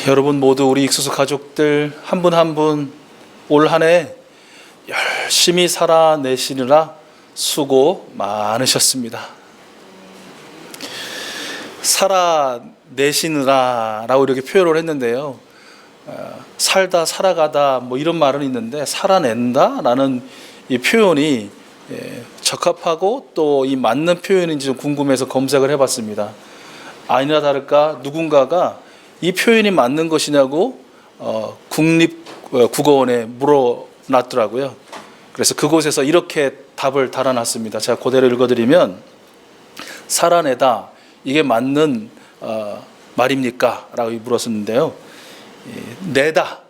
여러분 모두 우리 익수수 가족들 한 분 한 분 올 한 해 열심히 살아내시느라 수고 많으셨습니다. 살아내시느라 라고 이렇게 표현을 했는데요, 살다 살아가다 뭐 이런 말은 있는데 살아낸다 라는 이 표현이 적합하고 또 이 맞는 표현인지 좀 궁금해서 검색을 해봤습니다. 아니나 다를까 누군가가 이 표현이 맞는 것이냐고 국립국어원에 물어놨더라고요. 그래서 그곳에서 이렇게 답을 달아놨습니다. 제가 그대로 읽어드리면, 살아내다 이게 맞는 말입니까? 라고 물었었는데요, 내다,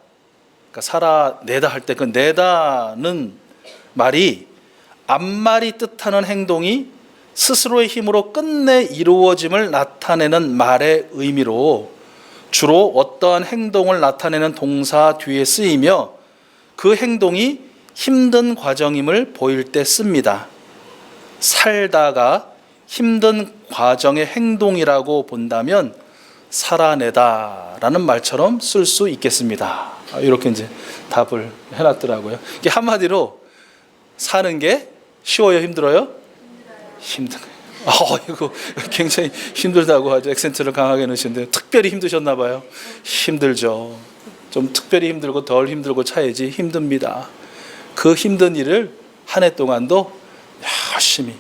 그러니까 살아내다 할 때 그 내다는 말이 앞말이 뜻하는 행동이 스스로의 힘으로 끝내 이루어짐을 나타내는 말의 의미로 주로 어떠한 행동을 나타내는 동사 뒤에 쓰이며 그 행동이 힘든 과정임을 보일 때 씁니다. 살다가 힘든 과정의 행동이라고 본다면 살아내다라는 말처럼 쓸 수 있겠습니다. 이렇게 이제 답을 해놨더라고요. 이게 한마디로 사는 게 쉬워요, 힘들어요? 힘든 거예요. 이거 굉장히 힘들다고 하죠. 액센트를 강하게 넣으시는데 특별히 힘드셨나 봐요. 힘들죠. 좀 특별히 힘들고 덜 힘들고 차이지 힘듭니다. 그 힘든 일을 한 해 동안도 열심히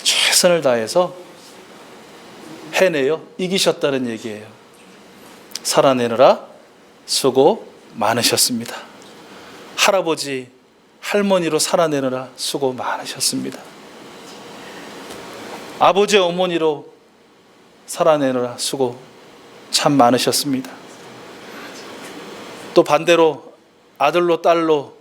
최선을 다해서 해내요 이기셨다는 얘기예요. 살아내느라 수고 많으셨습니다. 할아버지 할머니로 살아내느라 수고 많으셨습니다. 아버지 어머니로 살아내느라 수고 참 많으셨습니다. 또 반대로 아들로 딸로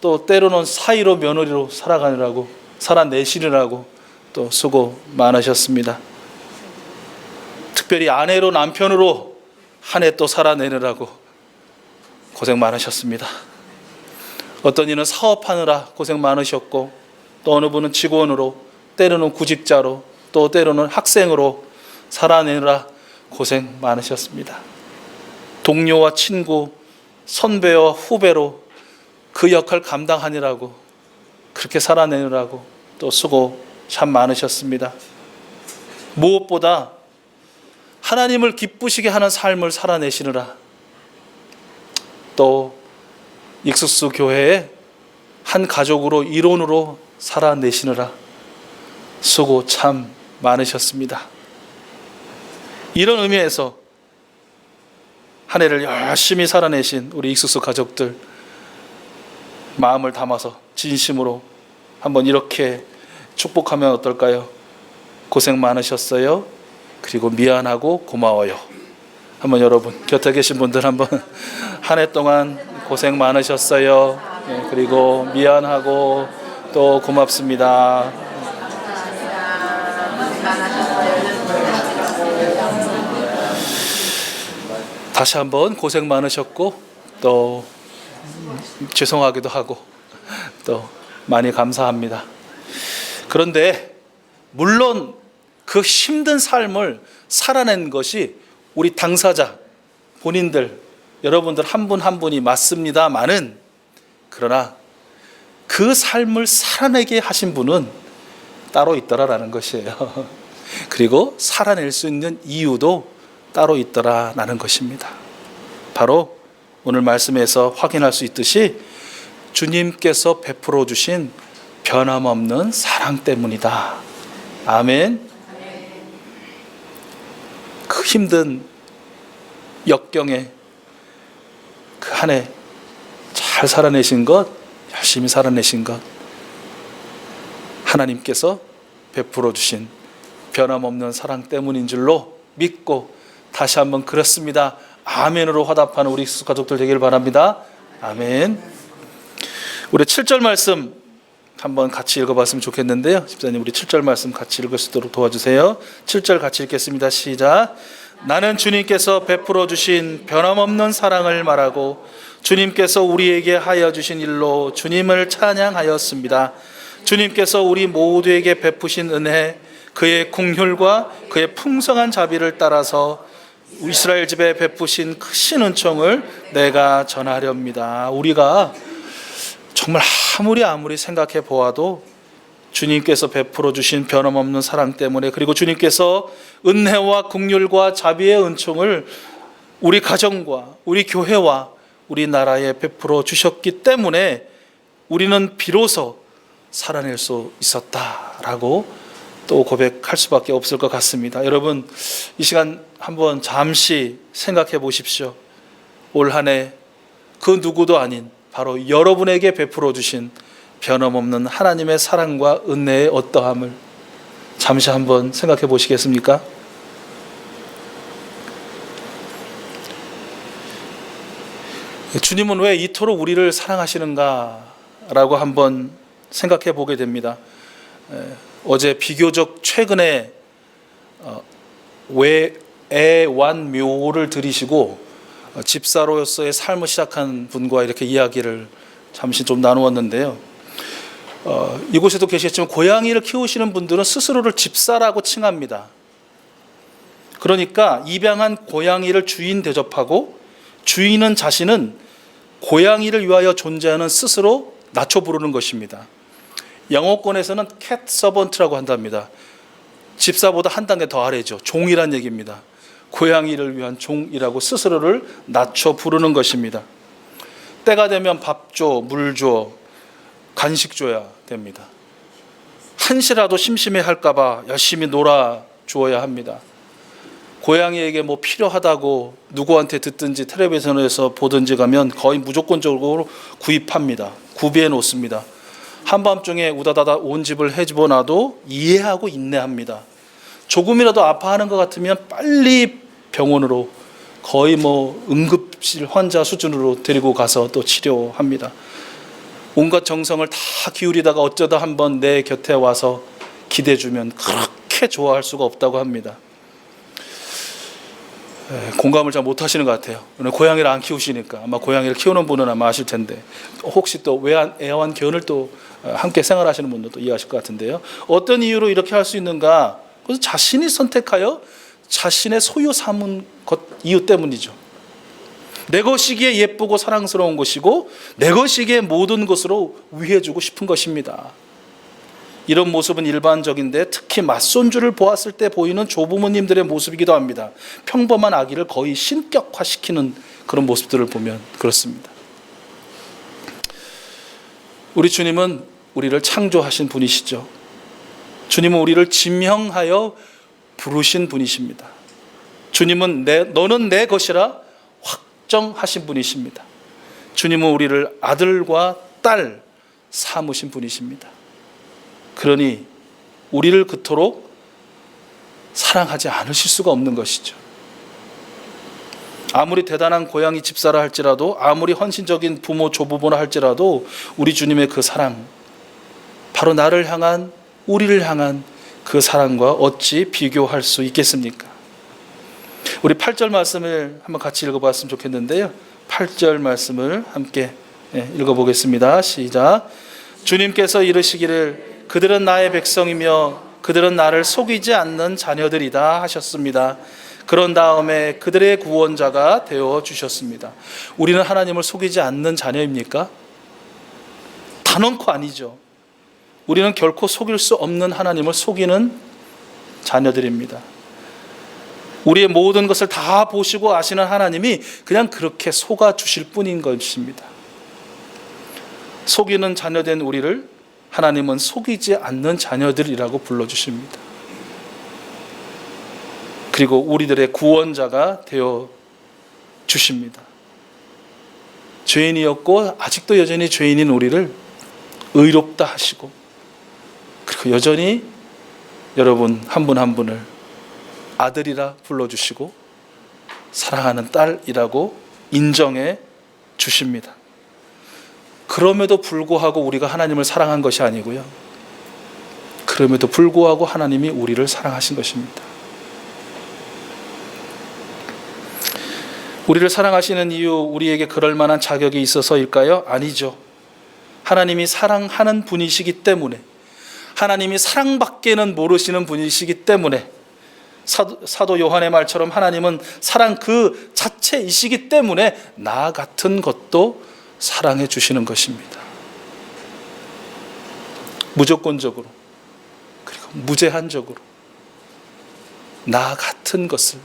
또 때로는 사위로 며느리로 살아가느라고 살아내시느라고 또 수고 많으셨습니다. 특별히 아내로 남편으로 한 해 또 살아내느라고 고생 많으셨습니다. 어떤 이는 사업하느라 고생 많으셨고, 또 어느 분은 직원으로, 때로는 구직자로, 또 때로는 학생으로 살아내느라 고생 많으셨습니다. 동료와 친구, 선배와 후배로 그 역할 감당하느라고, 그렇게 살아내느라고 또 수고 참 많으셨습니다. 무엇보다 하나님을 기쁘시게 하는 삶을 살아내시느라, 또 익수수 교회의 한 가족으로 일원으로 살아내시느라 수고 참 많으셨습니다. 이런 의미에서 한 해를 열심히 살아내신 우리 익수수 가족들 마음을 담아서 진심으로 한번 이렇게 축복하면 어떨까요? 고생 많으셨어요. 그리고 미안하고 고마워요. 한번 여러분 곁에 계신 분들 한번 한 해 동안 고생 많으셨어요. 그리고 미안하고 또 고맙습니다. 다시 한번 고생 많으셨고 또 죄송하기도 하고 또 많이 감사합니다. 그런데 물론 그 힘든 삶을 살아낸 것이 우리 당사자 본인들 여러분들 한 분 한 분이 맞습니다마는, 그러나 그 삶을 살아내게 하신 분은 따로 있더라라는 것이에요. 그리고 살아낼 수 있는 이유도 따로 있더라라는 것입니다. 바로 오늘 말씀에서 확인할 수 있듯이 주님께서 베풀어 주신 변함없는 사랑 때문이다. 아멘. 그 힘든 역경에 그 한 해 잘 살아내신 것, 열심히 살아내신 것, 하나님께서 베풀어 주신 변함없는 사랑 때문인 줄로 믿고 다시 한번 그렇습니다, 아멘으로 화답하는 우리 익수수 가족들 되길 바랍니다. 아멘. 우리 7절 말씀 한번 같이 읽어봤으면 좋겠는데요, 집사님 우리 7절 말씀 같이 읽을 수 있도록 도와주세요. 7절 같이 읽겠습니다. 시작. 나는 주님께서 베풀어 주신 변함없는 사랑을 말하고 주님께서 우리에게 하여 주신 일로 주님을 찬양하였습니다. 주님께서 우리 모두에게 베푸신 은혜, 그의 긍휼과 그의 풍성한 자비를 따라서 이스라엘 집에 베푸신 크신 은총을 내가 전하렵니다. 우리가 정말 아무리 생각해 보아도 주님께서 베풀어 주신 변함없는 사랑 때문에, 그리고 주님께서 은혜와 긍휼과 자비의 은총을 우리 가정과 우리 교회와 우리 나라에 베풀어 주셨기 때문에 우리는 비로소 살아낼 수 있었다라고 또 고백할 수밖에 없을 것 같습니다. 여러분, 이 시간 한번 잠시 생각해 보십시오. 올 한 해 그 누구도 아닌 바로 여러분에게 베풀어 주신 변함없는 하나님의 사랑과 은혜의 어떠함을 잠시 한번 생각해 보시겠습니까? 주님은 왜 이토록 우리를 사랑하시는가라고 한번 생각해 보게 됩니다. 어제 비교적 최근에 애완묘를 들이시고 집사로서의 삶을 시작한 분과 이렇게 이야기를 잠시 좀 나누었는데요. 이곳에도 계시겠지만 고양이를 키우시는 분들은 스스로를 집사라고 칭합니다. 그러니까 입양한 고양이를 주인 대접하고 주인은 자신은 고양이를 위하여 존재하는 스스로 낮춰 부르는 것입니다. 영어권에서는 캣 서번트라고 한답니다. 집사보다 한 단계 더 아래죠. 종이란 얘기입니다. 고양이를 위한 종이라고 스스로를 낮춰 부르는 것입니다. 때가 되면 밥 줘, 물 줘, 간식 줘야 됩니다. 한시라도 심심해할까 봐 열심히 놀아주어야 합니다. 고양이에게 뭐 필요하다고 누구한테 듣든지 텔레비전에서 보든지 가면 거의 무조건적으로 구입합니다. 구비해 놓습니다. 한밤중에 우다다다 온 집을 헤집어놔도 이해하고 인내합니다. 조금이라도 아파하는 것 같으면 빨리 병원으로, 거의 뭐 응급실 환자 수준으로 데리고 가서 또 치료합니다. 온갖 정성을 다 기울이다가 어쩌다 한번 내 곁에 와서 기대주면 그렇게 좋아할 수가 없다고 합니다. 공감을 잘 못하시는 것 같아요. 고양이를 안 키우시니까. 아마 고양이를 키우는 분은 아마 아실 텐데, 혹시 또 애완견을 또 함께 생활하시는 분들도 이해하실 것 같은데요. 어떤 이유로 이렇게 할 수 있는가? 그래서 자신이 선택하여 자신의 소유 삼은 것 이유 때문이죠. 내 것이기에 예쁘고 사랑스러운 것이고 내 것이기에 모든 것으로 위해주고 싶은 것입니다. 이런 모습은 일반적인데 특히 맞손주를 보았을 때 보이는 조부모님들의 모습이기도 합니다. 평범한 아기를 거의 신격화시키는 그런 모습들을 보면 그렇습니다. 우리 주님은 우리를 창조하신 분이시죠. 주님은 우리를 지명하여 부르신 분이십니다. 주님은 너는 내 것이라 확정하신 분이십니다. 주님은 우리를 아들과 딸 삼으신 분이십니다. 그러니 우리를 그토록 사랑하지 않으실 수가 없는 것이죠. 아무리 대단한 고양이 집사라 할지라도, 아무리 헌신적인 부모 조부모라 할지라도 우리 주님의 그 사랑, 바로 나를 향한, 우리를 향한 그 사랑과 어찌 비교할 수 있겠습니까? 우리 8절 말씀을 한번 같이 읽어봤으면 좋겠는데요. 8절 말씀을 함께 읽어보겠습니다. 시작. 주님께서 이르시기를 그들은 나의 백성이며 그들은 나를 속이지 않는 자녀들이다 하셨습니다. 그런 다음에 그들의 구원자가 되어 주셨습니다. 우리는 하나님을 속이지 않는 자녀입니까? 단언코 아니죠. 우리는 결코 속일 수 없는 하나님을 속이는 자녀들입니다. 우리의 모든 것을 다 보시고 아시는 하나님이 그냥 그렇게 속아 주실 뿐인 것입니다. 속이는 자녀된 우리를 하나님은 속이지 않는 자녀들이라고 불러주십니다. 그리고 우리들의 구원자가 되어 주십니다. 죄인이었고 아직도 여전히 죄인인 우리를 의롭다 하시고, 그리고 여전히 여러분 한 분 한 분을 아들이라 불러주시고 사랑하는 딸이라고 인정해 주십니다. 그럼에도 불구하고 우리가 하나님을 사랑한 것이 아니고요, 그럼에도 불구하고 하나님이 우리를 사랑하신 것입니다. 우리를 사랑하시는 이유, 우리에게 그럴 만한 자격이 있어서일까요? 아니죠. 하나님이 사랑하는 분이시기 때문에, 하나님이 사랑밖에는 모르시는 분이시기 때문에 사도 요한의 말처럼 하나님은 사랑 그 자체이시기 때문에 나 같은 것도 사랑해 주시는 것입니다. 무조건적으로, 그리고 무제한적으로 나 같은 것을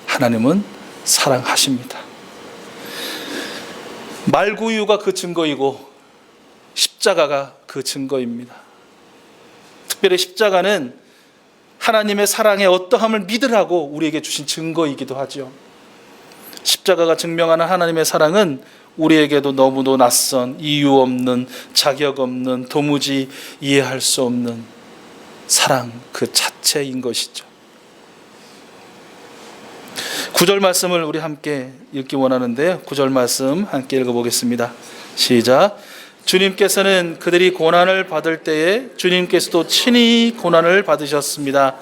하나님은 사랑하십니다. 말구유가 그 증거이고 십자가가 그 증거입니다. 특별히 십자가는 하나님의 사랑의 어떠함을 믿으라고 우리에게 주신 증거이기도 하죠. 십자가가 증명하는 하나님의 사랑은 우리에게도 너무도 낯선, 이유 없는, 자격 없는, 도무지 이해할 수 없는 사랑 그 자체인 것이죠. 9절 말씀을 우리 함께 읽기 원하는데요. 9절 말씀 함께 읽어보겠습니다. 시작. 주님께서는 그들이 고난을 받을 때에 주님께서도 친히 고난을 받으셨습니다.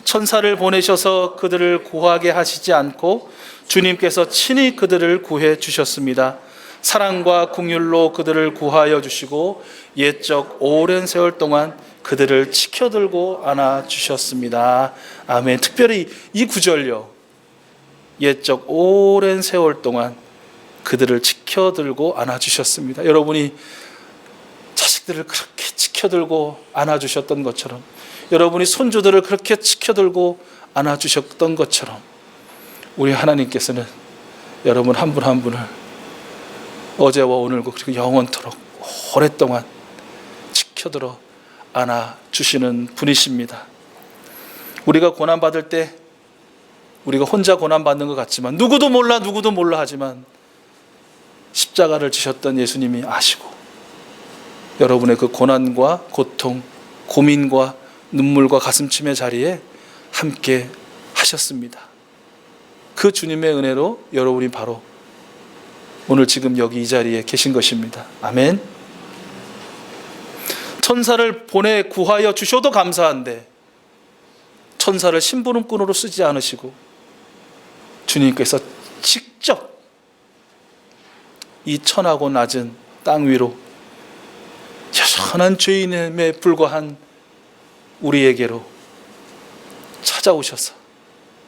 천사를 보내셔서 그들을 구하게 하시지 않고 주님께서 친히 그들을 구해 주셨습니다. 사랑과 긍휼로 그들을 구하여 주시고 옛적 오랜 세월 동안 그들을 지켜들고 안아주셨습니다. 아멘. 특별히 이 구절요, 옛적 오랜 세월 동안 그들을 지켜들고 안아주셨습니다. 여러분이 자식들을 그렇게 지켜들고 안아주셨던 것처럼, 여러분이 손주들을 그렇게 지켜들고 안아주셨던 것처럼, 우리 하나님께서는 여러분 한 분 한 분을 어제와 오늘고 그리고 영원토록 오랫동안 지켜들어 안아주시는 분이십니다. 우리가 고난받을 때 우리가 혼자 고난받는 것 같지만 누구도 몰라 하지만 십자가를 지셨던 예수님이 아시고 여러분의 그 고난과 고통, 고민과 눈물과 가슴침의 자리에 함께 하셨습니다. 그 주님의 은혜로 여러분이 바로 오늘 지금 여기 이 자리에 계신 것입니다. 아멘. 천사를 보내 구하여 주셔도 감사한데 천사를 심부름꾼으로 쓰지 않으시고 주님께서 직접 이 천하고 낮은 땅 위로 여전한 죄인임에 불과한 우리에게로 찾아오셔서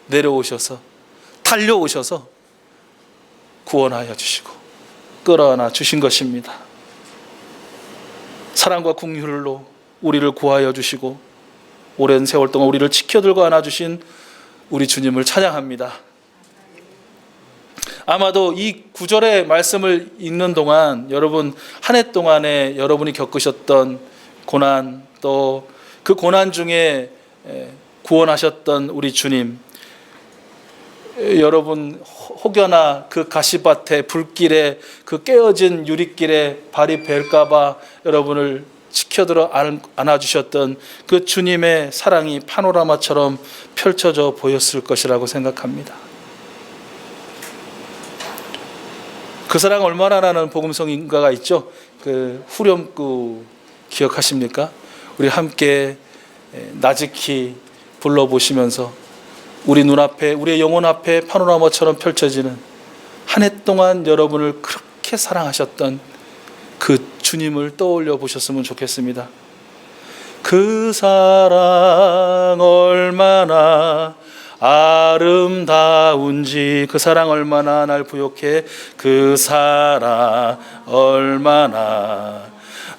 내려오셔서 달려오셔서 구원하여 주시고 끌어안아 주신 것입니다. 사랑과 긍휼로 우리를 구하여 주시고 오랜 세월 동안 우리를 지켜들고 안아주신 우리 주님을 찬양합니다. 아마도 이 구절의 말씀을 읽는 동안 여러분 한 해 동안에 여러분이 겪으셨던 고난, 또 그 고난 중에 구원하셨던 우리 주님, 여러분 혹여나 그 가시밭에 불길에 그 깨어진 유리길에 발이 벨까봐 여러분을 지켜들어 안아주셨던 그 주님의 사랑이 파노라마처럼 펼쳐져 보였을 것이라고 생각합니다. 그 사랑 얼마나라는 복음성인가가 있죠. 그 후렴구 기억하십니까? 우리 함께 나직히 불러보시면서 우리 눈앞에, 우리의 영혼 앞에 파노라마처럼 펼쳐지는 한 해 동안 여러분을 그렇게 사랑하셨던 그 주님을 떠올려 보셨으면 좋겠습니다. 그 사랑 얼마나 아름다운지, 그 사랑 얼마나 날 부욕해, 그 사랑 얼마나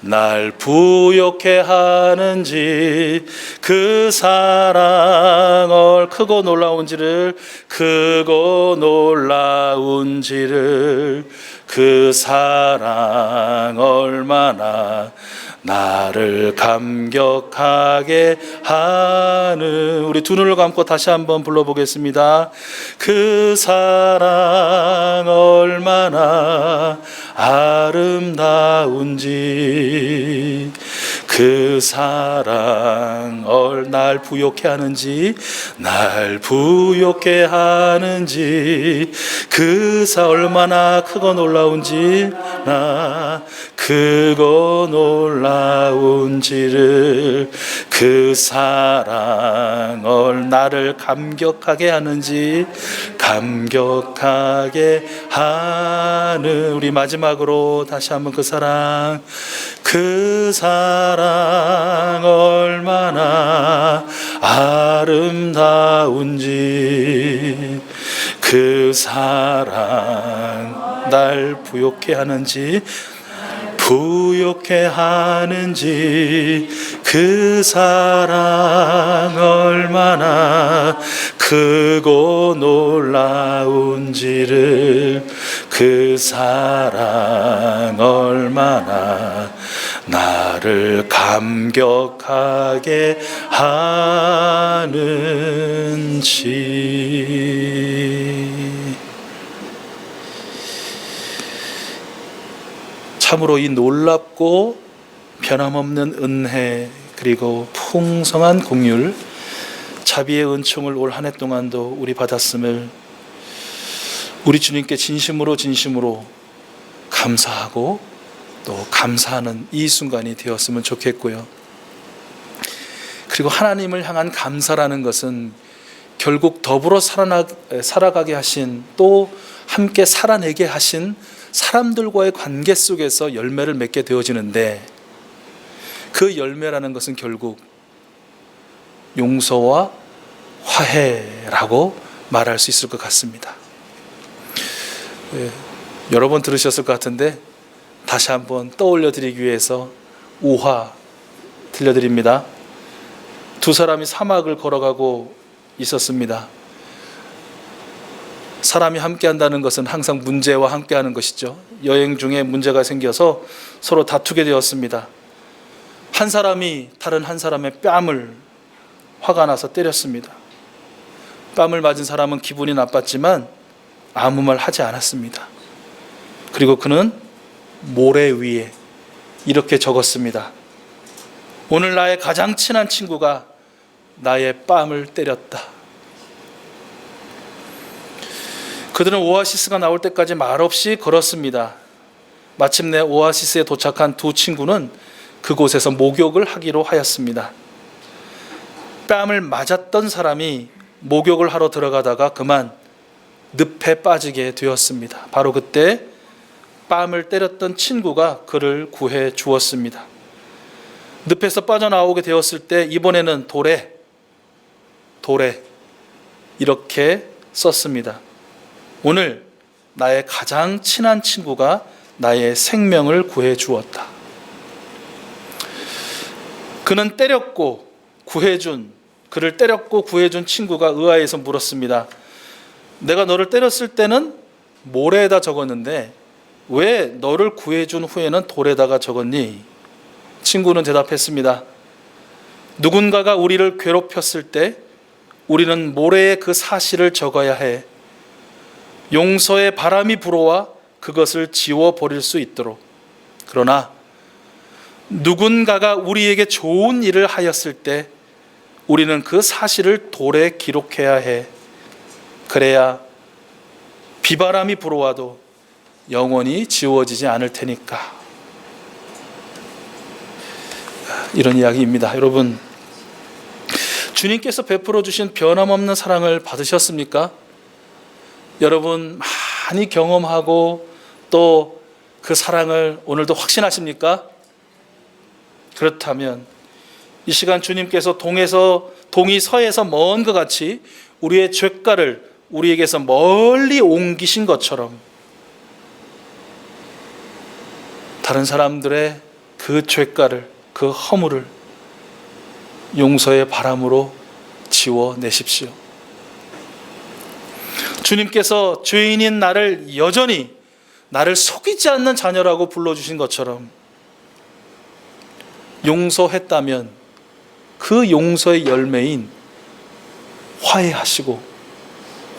날 부욕해 하는지, 그 사랑을 크고 놀라운지를, 크고 놀라운지를, 그 사랑 얼마나 나를 감격하게 하는, 우리 두 눈을 감고 다시 한번 불러보겠습니다. 그 사랑 얼마나 아름다운지, 그 사랑 날 부욕해 하는지, 날 부욕해 하는지, 그 사 얼마나 크고 놀라운지, 나 크고 놀라운지를, 그 사랑 나를 감격하게 하는지, 감격하게 하는, 우리 마지막으로 다시 한번 그 사랑 얼마나 아름다운지, 놀라운지 그 사랑 날 부욕해 하는지 그 사랑 얼마나 크고 놀라운지를 그 사랑 얼마나 나를 감격하게 하는지. 참으로 이 놀랍고 변함없는 은혜 그리고 풍성한 긍휼 자비의 은총을 올 한 해 동안도 우리 받았음을 우리 주님께 진심으로 감사하고 또 감사하는 이 순간이 되었으면 좋겠고요. 그리고 하나님을 향한 감사라는 것은 결국 더불어 살아가게 하신 또 함께 살아내게 하신 사람들과의 관계 속에서 열매를 맺게 되어지는데 그 열매라는 것은 결국 용서와 화해라고 말할 수 있을 것 같습니다. 여러 번 들으셨을 것 같은데 다시 한번 떠올려 드리기 위해서 우화 들려드립니다. 두 사람이 사막을 걸어가고 있었습니다. 사람이 함께 한다는 것은 항상 문제와 함께 하는 것이죠. 여행 중에 문제가 생겨서 서로 다투게 되었습니다. 한 사람이 다른 한 사람의 뺨을 화가 나서 때렸습니다. 뺨을 맞은 사람은 기분이 나빴지만 아무 말 하지 않았습니다. 그리고 그는 모래 위에 이렇게 적었습니다. 오늘 나의 가장 친한 친구가 나의 뺨을 때렸다. 그들은 오아시스가 나올 때까지 말없이 걸었습니다. 마침내 오아시스에 도착한 두 친구는 그곳에서 목욕을 하기로 하였습니다. 뺨을 맞았던 사람이 목욕을 하러 들어가다가 그만 늪에 빠지게 되었습니다. 바로 그때 뺨을 때렸던 친구가 그를 구해 주었습니다. 늪에서 빠져나오게 되었을 때 이번에는 돌에 이렇게 썼습니다. 오늘 나의 가장 친한 친구가 나의 생명을 구해 주었다. 그를 때렸고 구해준 친구가 의아해서 물었습니다. 내가 너를 때렸을 때는 모래에다 적었는데 왜 너를 구해준 후에는 돌에다가 적었니? 친구는 대답했습니다. 누군가가 우리를 괴롭혔을 때 우리는 모래에 그 사실을 적어야 해. 용서의 바람이 불어와 그것을 지워버릴 수 있도록. 그러나 누군가가 우리에게 좋은 일을 하였을 때 우리는 그 사실을 돌에 기록해야 해. 그래야 비바람이 불어와도 영원히 지워지지 않을 테니까. 이런 이야기입니다. 여러분, 주님께서 베풀어 주신 변함없는 사랑을 받으셨습니까? 여러분 많이 경험하고 또 그 사랑을 오늘도 확신하십니까? 그렇다면 이 시간 주님께서 동이 서에서 먼 것 같이 우리의 죄가를 우리에게서 멀리 옮기신 것처럼 다른 사람들의 그 죄가를, 그 허물을 용서의 바람으로 지워내십시오. 주님께서 죄인인 나를 여전히 나를 속이지 않는 자녀라고 불러주신 것처럼 용서했다면 그 용서의 열매인 화해하시고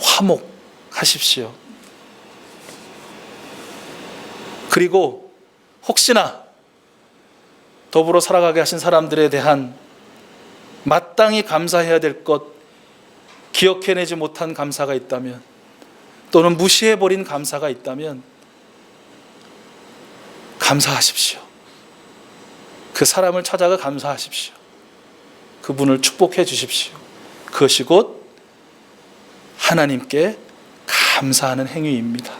화목하십시오. 그리고 혹시나 더불어 살아가게 하신 사람들에 대한 마땅히 감사해야 될 것 기억해내지 못한 감사가 있다면 또는 무시해버린 감사가 있다면 감사하십시오. 그 사람을 찾아가 감사하십시오. 그분을 축복해 주십시오. 그것이 곧 하나님께 감사하는 행위입니다.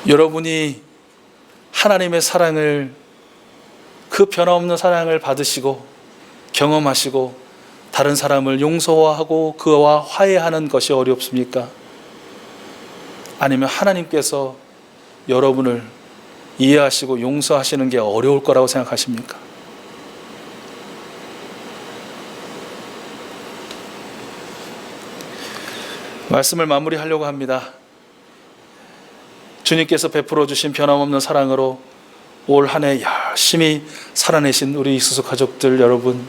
여러분이 하나님의 사랑을, 그 변함없는 사랑을 받으시고 경험하시고 다른 사람을 용서하고 그와 화해하는 것이 어렵습니까? 아니면 하나님께서 여러분을 이해하시고 용서하시는 게 어려울 거라고 생각하십니까? 말씀을 마무리하려고 합니다. 주님께서 베풀어 주신 변함없는 사랑으로 올 한 해 열심히 살아내신 우리 이수수 가족들 여러분,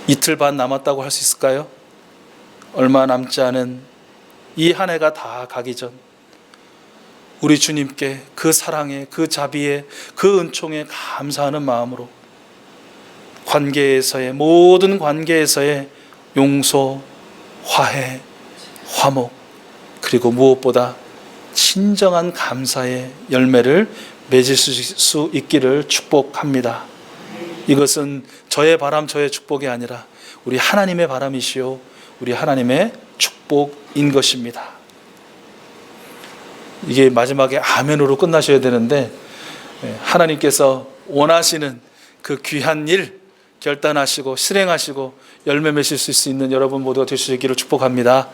이틀 반 남았다고 할 수 있을까요? 얼마 남지 않은 이 한 해가 다 가기 전 우리 주님께 그 사랑에, 그 자비에, 그 은총에 감사하는 마음으로 관계에서의, 모든 관계에서의 용서, 화해, 화목, 그리고 무엇보다 진정한 감사의 열매를 맺을 수 있기를 축복합니다. 이것은 저의 바람, 저의 축복이 아니라 우리 하나님의 바람이시요 우리 하나님의 축복인 것입니다. 이게 마지막에 아멘으로 끝나셔야 되는데 하나님께서 원하시는 그 귀한 일 결단하시고 실행하시고 열매 맺을 수 있는 여러분 모두가 되시기를 축복합니다.